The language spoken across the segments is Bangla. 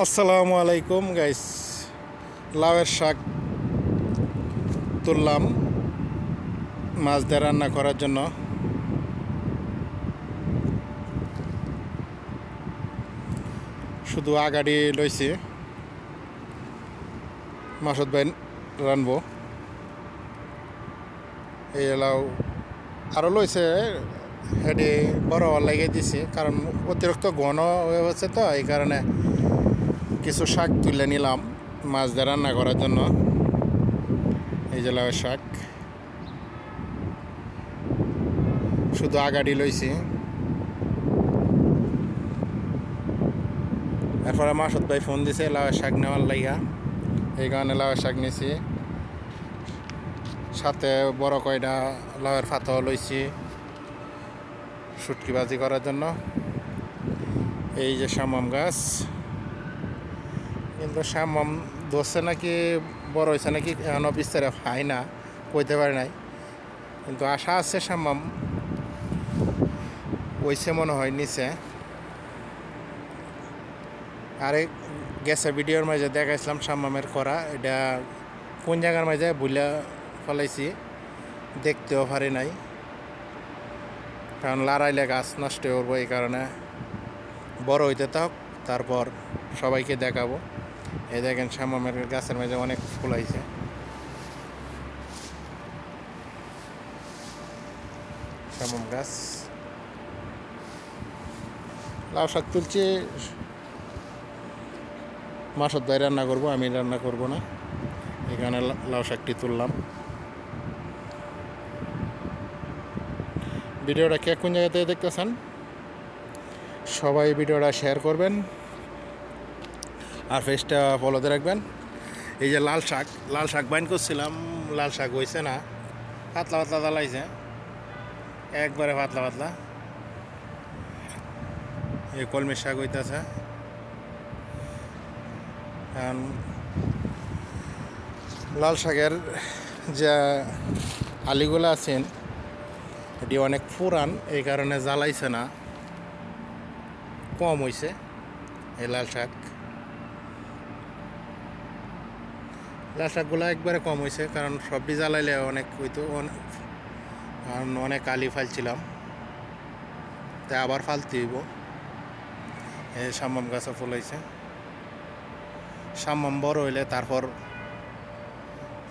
আসসালামু আলাইকুম গাইস। লাউয়ের শাক তুললাম মাছ দিয়ে রান্না করার জন্য। শুধু আগাড়ি লইছি, মাসুদ ভাই রানবো। এই লাউ আরও লইছে, হেডে বড় লাগিয়ে দিছি, কারণ অতিরিক্ত ঘন হয়ে গেছে, তো এই কারণে কিছু শাক তুলে নিলাম মাছ দিয়ে রান্না করার জন্য। এই যে লাউয়ের শাক, শুধু আগাড়ি লইছি। এরপরে মাসুদ ভাই ফোন দিছে লাউয়ের শাক নেওয়ার লাইগা, এই কারণে লাউয়ের শাক নিছি। সাথে বড় কয়টা লাউয়ের ফাতাও লইছি শুটকি বাজি করার জন্য। এই যে শামাম গাছ, কিন্তু শামাম ধরছে নাকি বড় হয়েছে নাকি এখনও বিস্তারে হয় না, কইতে পারে নাই, কিন্তু আশা আছে শামাম হইছে মনে হয় নিচে। আরে গেছে ভিডিওর মাঝে দেখাইছিলাম শামামের করা, এটা কোন জায়গার মাঝে বুইলা ফেলাইছি, দেখতেও পারি নাই, কারণ লড়াইলে গাছ নষ্ট করবো, এই কারণে বড় হইতে থাক, তারপর সবাইকে দেখাবো। এই দেখেন শামামের গাছের মাঝে অনেক ফুল আইছে। শামাম গাছ, লাউ শাক তুলছি, মাসুদ ভাই রান্না করবো, আমি রান্না করব না, এখানে লাউ শাকটি তুললাম। ভিডিওটা কে কোন জায়গা থেকে দেখতেছেন সবাই ভিডিওটা শেয়ার করবেন আর পেজটা ফলোতে রাখবেন। এই যে লাল শাক বাইন করছিলাম, লাল শাক হয়েছে না, পাতলা পাতলা জ্বালাইছে, একবারে পাতলা পাতলা। এই কলমি শাক হইতেছে, কারণ লাল শাকের যে আলিগুলো আছেন এটি অনেক পুরান, এই কারণে জ্বালাইছে না, কম হয়েছে এই লাল শাকগুলো একবারে কম হয়েছে, কারণ সবজি জ্বালাইলে অনেক হইতো, কারণ অনেক আলি ফালছিলাম, তাই আবার ফালতে হইব। এই শামাম গাছও ফুল হয়েছে, শামাম বড় হইলে তারপর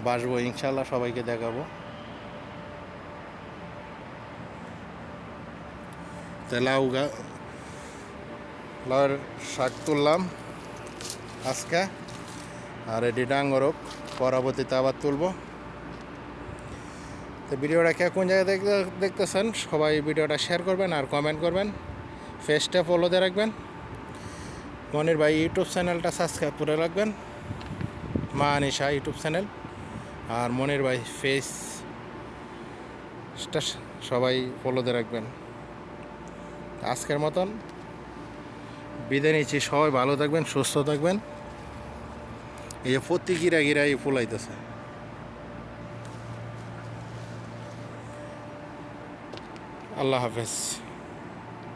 বাসবো ইনশাল্লাহ, সবাইকে দেখাবো। তো লাউয়ের শাক তুললাম আজকে, আর এটি ডাঙ্গরক পরবর্তীতে আবার তুলবো। তো ভিডিওটা কে কোন জায়গায় দেখতেছেন সবাই ভিডিওটা শেয়ার করবেন আর কমেন্ট করবেন, পেজটা ফলোতে রাখবেন। মনির ভাই ইউটিউব চ্যানেলটা সাবস্ক্রাইব করে রাখবেন, মা আনিশা ইউটিউব চ্যানেল, আর মনির ভাই পেজটা সবাই ফলোতে রাখবেন। আজকের মতন বিদায় নিচ্ছি, সবাই ভালো থাকবেন, সুস্থ থাকবেন। এই যে প্রতি গিরাই ফুলাইতেছে। আল্লাহ হাফেজ,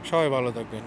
সবাই ভালো থাকবেন।